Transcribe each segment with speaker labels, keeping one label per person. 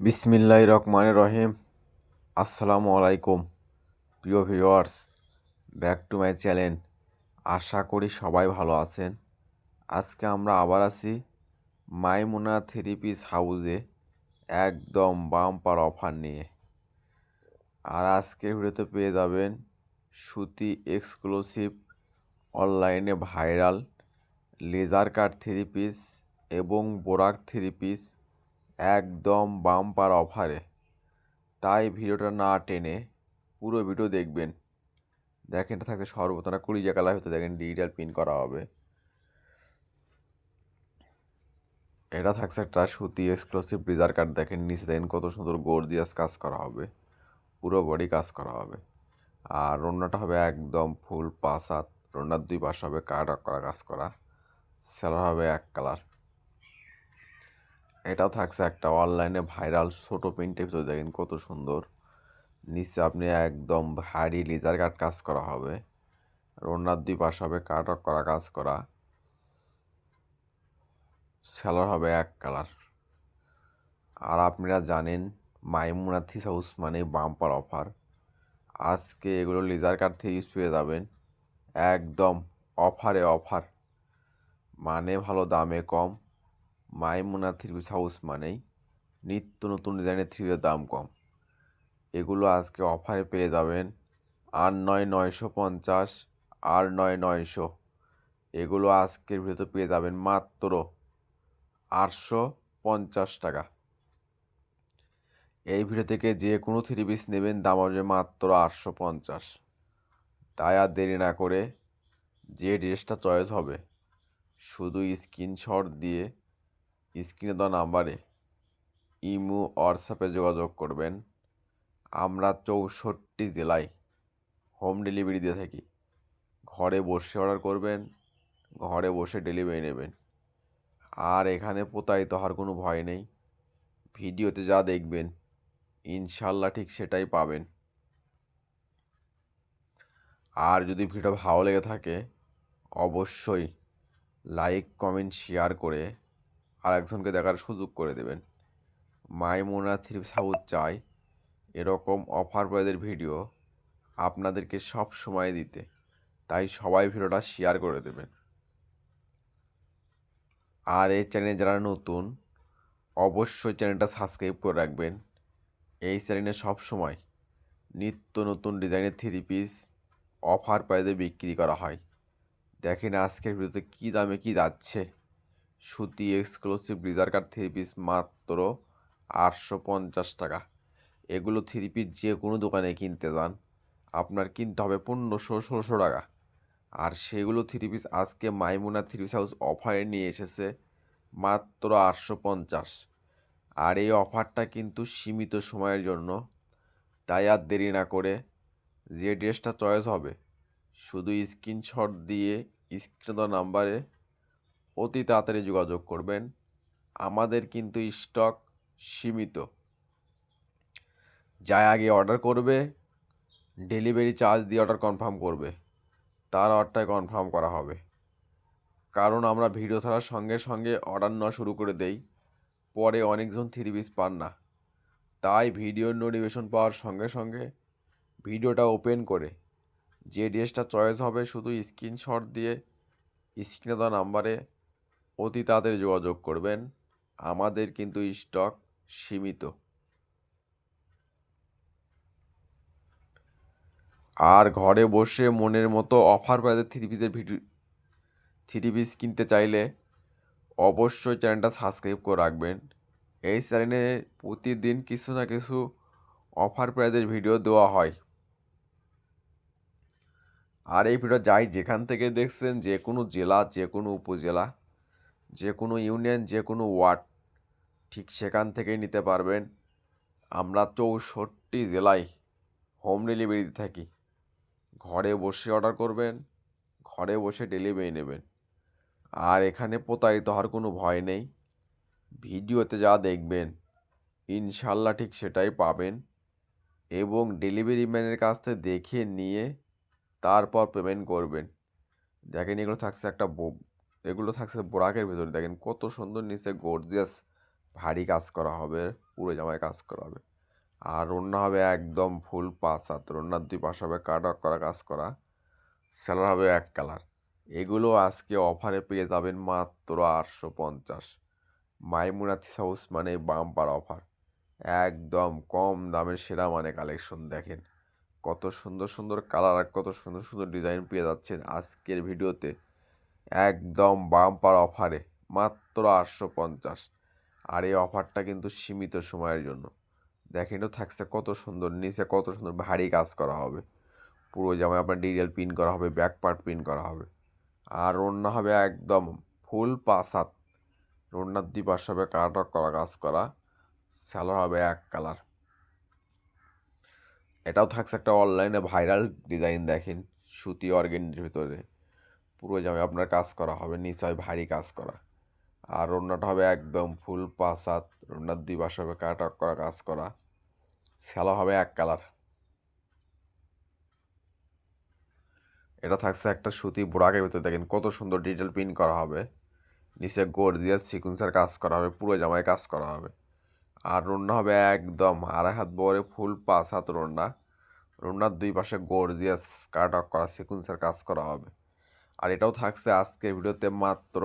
Speaker 1: বিসমিল্লাহির রহমানির রহিম। আসসালামু আলাইকুম প্রিয় viewers, back to my channel. আশা করি সবাই ভালো আছেন। আজকে আমরা আবার আছি মাইমুনা থ্রি পিস হাউসে একদম বাম্পার অফার নিয়ে। আর আজকের ভিডিওতে পেয়ে যাবেন সুতি এক্সক্লুসিভ অনলাইনে viral laser cut three piece এবং বোরাক থ্রি পিস একদম বাম্পার অফারে। তাই ভিডিওটা না টেনে পুরো ভিডিও দেখবেন। দেখেন, এটা থাকছে সর্বতনা 20 কালার হতে, দেখেন ডিজিটাল প্রিন্ট করা হবে। এটা থাকছে একটা সুতি এক্সক্লুসিভ ব্লেজার কাট, দেখেন নিচে দেখেন কত সুন্দর গর্জিয়াস কাজ করা হবে, পুরো বডি কাজ করা হবে। আর ওড়নাটা হবে একদম ফুল 5 হাত, ওড়নার 2 পাশ হবে কাট করা কাজ করা, সেলার হবে এক কালার। এটাও থাকছে একটা অনলাইনে ভাইরাল ছোটো প্রিন্টের ভিতরে, দেখেন কত সুন্দর। নিচে আপনি একদম ভারী লেজার কাট কাজ করা হবে, ওড়নার 2 পাশ হবে কাট করা কাজ করা, সেলার হবে এক কালার। আর আপনারা জানেন মাইমুনা থ্রি হাউস মানে বাম্পার অফার। আজকে এগুলো লেজার কাট থেকে ইউজ পেয়ে যাবেন একদম অফারে অফার, মানে ভালো দামে কম। মাইমুনা থ্রি পিস হাউস মানেই নিত্য নতুন ডিজাইনের থ্রি পিসের দাম কম। এগুলো আজকে অফারে পেয়ে যাবেন 8,950, 8,900। এগুলো আজকের ভিডিওতে পেয়ে যাবেন মাত্র 850 টাকা। এই ভিডিও থেকে যে কোনো থ্রি পিস নেবেন দাম হবে মাত্র 850। তাই আর দেরি না করে যে ড্রেসটা চয়েস হবে শুধু স্ক্রিনশট দিয়ে স্ক্রিনে দেওয়া নাম্বারে ইমো হোয়াটসঅ্যাপে যোগাযোগ করবেন। আমরা 64 জেলায় হোম ডেলিভারি দিয়ে থাকি। ঘরে বসে অর্ডার করবেন, ঘরে বসে ডেলিভারি নেবেন। আর এখানে প্রতারিত হওয়ার কোনো ভয় নেই। ভিডিওতে যা দেখবেন ইনশাল্লাহ ঠিক সেটাই পাবেন। আর যদি ভিডিও ভালো লেগে থাকে অবশ্যই লাইক কমেন্ট শেয়ার করে আরেকজনকে দেখার সুযোগ করে দেবেন। মাইমুনা থ্রি পিস হাউস চাই এরকম অফার প্রাইজের ভিডিও আপনাদেরকে সব সময় দিতে, তাই সবাই ভিডিওটা শেয়ার করে দেবেন। আর এই চ্যানেলে যারা নতুন অবশ্যই চ্যানেলটা সাবস্ক্রাইব করে রাখবেন। এই চ্যানেলে সব সময় নিত্য নতুন ডিজাইনের থ্রি পিস অফার প্রাইজে বিক্রি করা হয়। দেখেন আজকের ভিডিওতে কী দামে কী যাচ্ছে। সুতি এক্সক্লুসিভ ব্লেজার কাট থ্রি পিস মাত্র 850 টাকা। এগুলো থ্রি পিস যে কোনো দোকানে কিনতে যান আপনার কিনতে হবে 1500-1600 টাকা। আর সেগুলো থ্রি পিস আজকে মাইমুনা থ্রি পিস হাউস অফারে নিয়ে এসেছে মাত্র 850। আর এই অফারটা কিন্তু সীমিত সময়ের জন্য। তাই আর দেরি না করে যে ড্রেসটা চয়েস হবে শুধু স্ক্রিনশট দিয়ে স্ক্রিনে দেওয়া নাম্বারে অতি তাড়াতাড়ি যোগাযোগ করবেন। আমাদের কিন্তু স্টক সীমিত। যাই আগে অর্ডার করবে ডেলিভারি চার্জ দিয়ে অর্ডার কনফার্ম করবে, তার অর্ডারটাই কনফার্ম করা হবে। কারণ আমরা ভিডিও ছাড়ার সঙ্গে সঙ্গে অর্ডার নেওয়া শুরু করে দেই, পরে অনেকজন থ্রি পিস পান না। তাই ভিডিওর নোটিফিকেশন পাওয়ার সঙ্গে সঙ্গে ভিডিওটা ওপেন করে যে ড্রেসটা চয়েস হবে শুধু স্ক্রিনশট দিয়ে স্ক্রিনে দেওয়া নাম্বারে অতি তাড়াতাড়ি যোগাযোগ করবেন। আমাদের কিন্তু স্টক সীমিত। আর ঘরে বসে মনের মতো অফার প্রাইজের থ্রি পিস কিনতে চাইলে অবশ্যই চ্যানেলটা সাবস্ক্রাইব করে রাখবেন। এই চ্যানেলে প্রতিদিন কিছু না কিছু অফার প্রাইজের ভিডিও দেওয়া হয়। আর এই ভিডিও যাই যেখান থেকে দেখছেন, যে কোনো জেলা, যে কোনো উপজেলা, যে কোনো ইউনিয়ন, যে কোনো ওয়ার্ড, ঠিক সেখান থেকেই নিতে পারবেন। আমরা 64 জেলায় হোম ডেলিভারি দিতে থাকি। ঘরে বসে অর্ডার করবেন, ঘরে বসে ডেলিভারি নেবেন। আর এখানে প্রতারিত হওয়ার কোনো ভয় নেই। ভিডিওতে যা দেখবেন ইনশাল্লাহ ঠিক সেটাই পাবেন। এবং ডেলিভারি ম্যানের কাছ থেকে দেখে নিয়ে তারপর পেমেন্ট করবেন। দেখেন এগুলো থাকছে বোরাকের ভেতরে, দেখেন কত সুন্দর নিচে গর্জিয়াস ভারী কাজ করা হবে, পুরো জামায় কাজ করা হবে। আর ওড়না হবে একদম ফুল 5 হাত, ওড়নার 2 পাশ হবে কাট ওয়ার্ক করা কাজ করা, সেলার হবে এক কালার। এগুলো আজকে অফারে পেয়ে যাবেন মাত্র 850। মাইমুনা থ্রি হাউস মানে বাম্পার অফার, একদম কম দামের সেরা মানে কালেকশন। দেখেন কত সুন্দর সুন্দর কালার আর কত সুন্দর সুন্দর ডিজাইন পেয়ে যাচ্ছেন আজকের ভিডিওতে, একদম বাম্পার অফারে মাত্র 850। আর এই অফারটা কিন্তু সীমিত সময়ের জন্য। দেখেন এটাও থাকছে কত সুন্দর, নিচে কত সুন্দর ভারী কাজ করা হবে, পুরো জামায় আপনার ডিটেল প্রিন্ট করা হবে, ব্যাক পার্ট প্রিন্ট করা হবে। আর ওড়না হবে একদম ফুল 5 হাত, ওড়নার 2 পাশ হবে কাট ওয়ার্ক করা কাজ করা, সেলার হবে এক কালার। এটাও থাকছে একটা অনলাইনে ভাইরাল ডিজাইন। দেখেন সুতি অর্গেন্ডির ভিতরে পুরো জামায় আপনার কাজ করা হবে, নিচে হয় ভারী কাজ করা। আর ওড়নাটা হবে একদম ফুল 5 হাত, ওড়নার 2 পাশ হবে কাট ওয়ার্ক করা কাজ করা, সেলার হবে এক কালার। এটা থাকছে একটা সুতি বোরাকের ভিতরে, দেখেন কত সুন্দর ডিটেল প্রিন্ট করা হবে, নিচে গর্জিয়াস সিকুয়েন্সের কাজ করা হবে, পুরো জামায় কাজ করা হবে। আর ওড়না হবে একদম 2.5 হাত বহরে ফুল 5 হাত ওড়না, ওড়নার 2 পাশে গর্জিয়াস কাট অফ করা সিকুয়েন্সের কাজ করা হবে। আর এটাও থাকছে আজকের ভিডিওতে মাত্র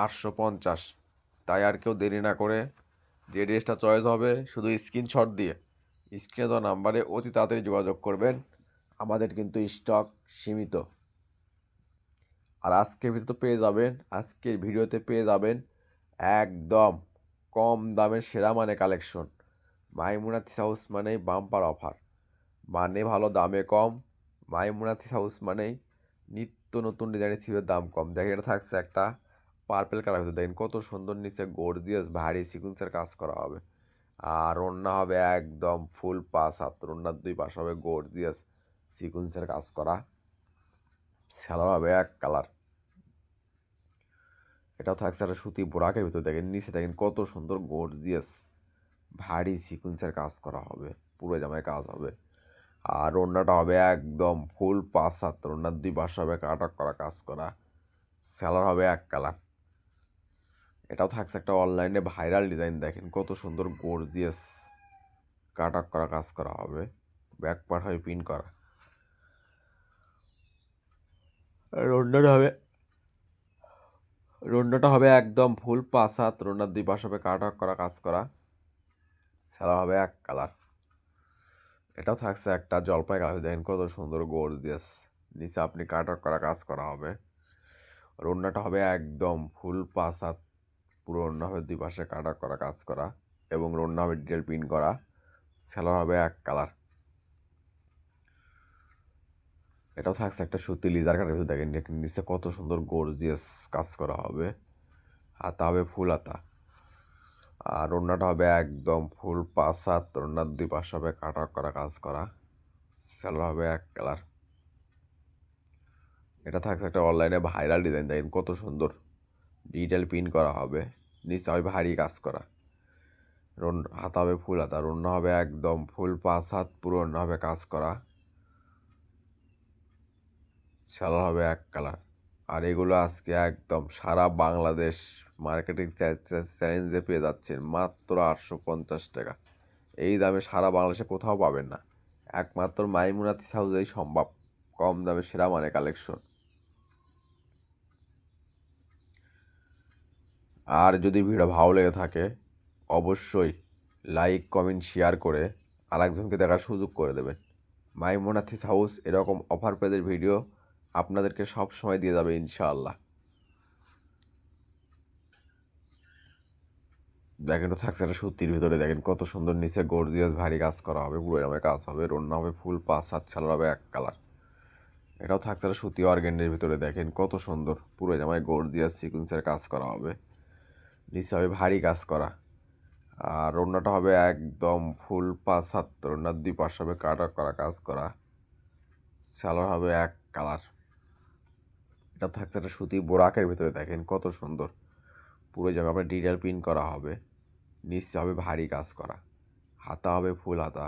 Speaker 1: 850। তাই আর কেউ দেরি না করে যে ড্রেসটা চয়েস হবে শুধু স্ক্রিনশট দিয়ে স্ক্রিনে দেওয়া নাম্বারে অতি তাড়াতাড়ি যোগাযোগ করবেন। আমাদের কিন্তু স্টক সীমিত। আর আজকের ভিডিওতে পেয়ে যাবেন একদম কম দামের সেরা মানে কালেকশন। মাইমুনা থ্রি হাউস মানেই বাম্পার অফার, মানে ভালো দামে কম। মাইমুনা থ্রি হাউস মানেই নিত্য নতুন ডিজাইনের থ্রিপের দাম কম। দেখেন এটা থাকছে একটা পার্পেল কালার ভিতরে, দেখেন কত সুন্দর নিচে গর্জিয়াস ভারী সিকুয়েন্সের কাজ করা হবে। আর ওড়না হবে একদম ফুল 5 হাত, ওড়নার 2 পাশ হবে গর্জিয়াস সিকুয়েন্সের কাজ করা, সেলার হবে এক কালার। এটাও থাকছে একটা সুতি বোরাকের ভিতরে, দেখেন নিচে দেখেন কত সুন্দর গর্জিয়াস ভারী সিকুয়েন্সের কাজ করা হবে, পুরো জামায় কাজ হবে। আর ওড়নাটা হবে একদম ফুল 5 হাত, ওড়নার 2 পাশ হবে কাট ওয়ার্ক করা কাজ করা, সেলার হবে এক কালার। এটাও থাকছে একটা অনলাইনে ভাইরাল ডিজাইন। দেখেন কত সুন্দর গর্জিয়াস কাট ওয়ার্ক করা কাজ করা হবে, ব্যাক পার্ট হবে প্রিন্ট করা। আর ওড়নাটা হবে একদম ফুল 5 হাত, ওড়নার 2 পাশ হবে কাট ওয়ার্ক করা কাজ করা, সেলার হবে এক কালার। এটাও থাকছে একটা জলপাই কালার, দেখেন কত সুন্দর গর্জিয়াস, নিচে আপনি কাট ওয়ার্ক করা কাজ করা হবে। আর ওড়নাটা হবে একদম ফুল 5 হাত, পুরো ওড়না হবে 2 পাশে কাট ওয়ার্ক করা কাজ করা, এবং ওড়না হবে ডিটেল প্রিন্ট করা, সেলার হবে এক কালার। এটাও থাকছে একটা সুতি লিজার কাটের ভিতরে, দেখেন নিচে কত সুন্দর গর্জিয়াস কাজ করা হবে, হাতা হবে ফুল হাতা। আর ওড়নাটা হবে একদম ফুল 5 হাত, ওড়নার 2 পাশ হবে কাট ওয়ার্ক করা কাজ করা, সেলার হবে এক কালার। এটা থাকছে একটা অনলাইনে ভাইরাল ডিজাইন। দেখেন কত সুন্দর ডিটেল প্রিন্ট করা হবে, নিচে হবে ভারী কাজ করা, হাতা হবে ফুল হাতা, ওড়না হবে একদম ফুল 5 হাত, পুরো ওড়না হবে কাজ করা, সেলার হবে এক কালার। আর এগুলো আজকে একদম সারা বাংলাদেশ মার্কেটিং চ্যালেঞ্জে পেয়ে যাচ্ছেন মাত্র 850 টাকা। এই দামে সারা বাংলাদেশে কোথাও পাবেন না, একমাত্র মাইমুনা থ্রি হাউসেই সম্ভব কম দামে সেরা মানে কালেকশন। আর যদি ভিডিও ভালো লেগে থাকে অবশ্যই লাইক কমেন্ট শেয়ার করে আরেকজনকে দেখার সুযোগ করে দেবেন। মাইমুনা থ্রি হাউস এরকম অফার পেজের ভিডিও আপনাদেরকে সব সময় দিয়ে যাবে ইনশাআল্লাহ। দেখেন তো থাকছে একটা সুতির ভিতরে, দেখেন কত সুন্দর নিচে গর্জিয়াস ভারী কাজ করা হবে, পুরো এরকম কাজ হবে, ওড়না হবে ফুল 5 হাত, সেলার হবে এক কালার। এটাও থাকছে একটা সুতি অর্গেন্ডের ভিতরে, দেখেন কত সুন্দর পুরো জামায় গর্জিয়াস সিকুয়েন্সের কাজ করা হবে, নিচে হবে ভারী কাজ করা। আর ওড়নাটা হবে একদম ফুল 5 হাত, ওড়নার 2 পাশ হবে কাট ওয়ার্ক করা কাজ করা, সেলার হবে এক কালার। এটা থাকছে একটা সুতি বোরাকের ভিতরে, দেখেন কত সুন্দর পুরো জামা আপনার ডিটেল প্রিন্ট করা হবে, নিচে হবে ভারী কাজ করা, হাতা হবে ফুল হাতা।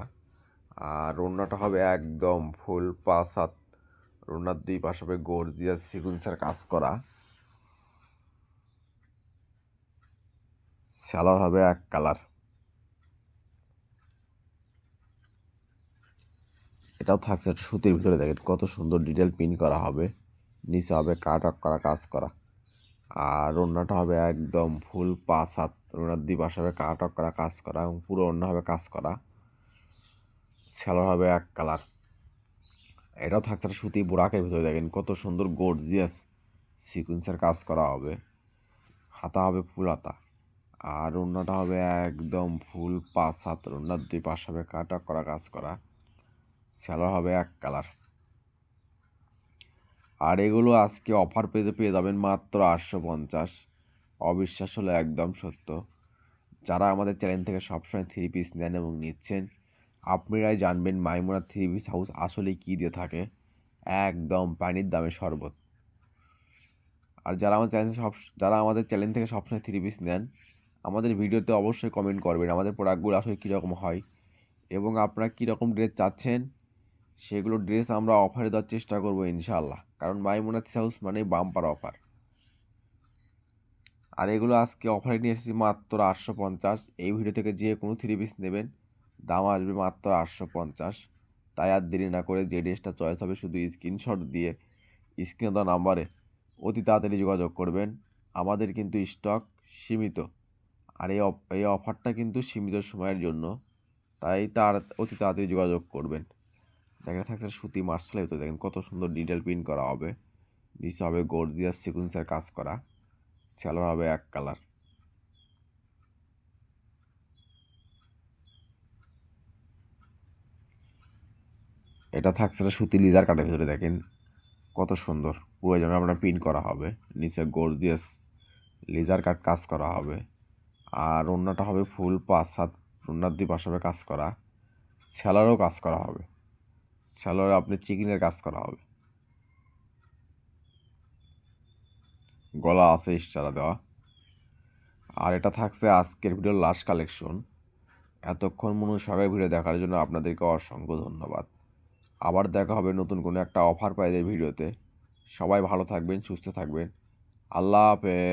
Speaker 1: আর ওড়নাটা হবে একদম ফুল 5 হাত, ওড়নার 2 পাশ হবে গর্জিয়াস সিকুয়েন্সের কাজ করা, সালোয়ার হবে এক কালার। এটাও থাকছে একটা সুতির ভিতরে, দেখেন কত সুন্দর ডিটেল প্রিন্ট করা হবে। নিচে হবে কাট অফ করা কাজ করা, আর ওড়নাটা হবে একদম ফুল 5 হাত। ওড়নার দুপাশে হবে কাট অফ করা কাজ করা এবং পুরো ওড়না হবে কাজ করা। সালোয়ার হবে এক কালার। এটাও থাকছে একটা সুতি বোরাকের ভিতরে, দেখেন কত সুন্দর গর্জিয়াস সিকুয়েন্সের কাজ করা হবে। হাতা হবে ফুল হাতা, আর ওড়নাটা হবে একদম ফুল 5 হাত। ওড়নার দুই পাশ হবে কাট অফ করা কাজ করা। সালোয়ার হবে এক কালার। আর এগুলো আজকে অফার পেয়ে যাবেন মাত্র 850। অবিশ্বাস হলো একদম সত্য। যারা আমাদের চ্যানেল থেকে সবসময় থ্রি পিস নেন এবং নিচ্ছেন, আপনারাই জানবেন মাইমুনা থ্রি পিস হাউস আসলে কী দিয়ে থাকে। একদম পানির দামে শরবত। আর যারা আমাদের চ্যানেল থেকে সবসময় থ্রি পিস নেন, আমাদের ভিডিওতে অবশ্যই কমেন্ট করবেন আমাদের প্রোডাক্টগুলো আসলে কীরকম হয় এবং আপনারা কীরকম ড্রেস চাচ্ছেন। সেগুলো ড্রেস আমরা অফারে দেওয়ার চেষ্টা করবো ইনশাআল্লাহ, কারণ মাইমুনা থ্রি হাউস মানেই বাম্পার অফার। আর এগুলো আজকে অফারে নিয়ে এসেছি মাত্র 850। এই ভিডিও থেকে যে কোনো থ্রি পিস নেবেন দাম আসবে মাত্র 850। তাই আর দেরি না করে যে ড্রেসটা চয়েস হবে শুধু স্ক্রিনশট দিয়ে স্ক্রিনে দেওয়া নাম্বারে অতি তাড়াতাড়ি যোগাযোগ করবেন। আমাদের কিন্তু স্টক সীমিত, আর এই অফারটা কিন্তু সীমিত সময়ের জন্য, তাই অতি তাড়াতাড়ি যোগাযোগ করবেন। দেখা থাকছে সুতি মার্শালের ভিতরে, দেখেন কত সুন্দর ডিটেল প্রিন্ট করা হবে। নিচে হবে গর্জিয়াস সিকুয়েন্সের কাজ করা। সালোয়ার হবে এক কালার। এটা থাকছে একটা সুতি লিজার কাটের ভিতরে, দেখেন কত সুন্দর পুরো জামা আপনার প্রিন্ট করা হবে। নিচে গর্জিয়াস লিজার কাট কাজ করা হবে, আর ওড়নাটা হবে ফুল 5 হাত। ওড়নার দুই পাশে হবে কাজ করা। স্যালোয়ারও কাজ করা হবে। স্যালোয়ারে আপনি চিকেনের কাজ করা হবে। গলা আছে ইশারা দেওয়া। আর এটা থাকছে আজকের ভিডিওর লাস্ট কালেকশন। এতক্ষণ মনোযোগের ভিডিও দেখার জন্য আপনাদেরকে অসংখ্য ধন্যবাদ। আবার দেখা হবে নতুন কোনো একটা অফার প্রাইজের ভিডিওতে। সবাই ভালো থাকবেন, সুস্থ থাকবেন। আল্লাহ হাফেজ।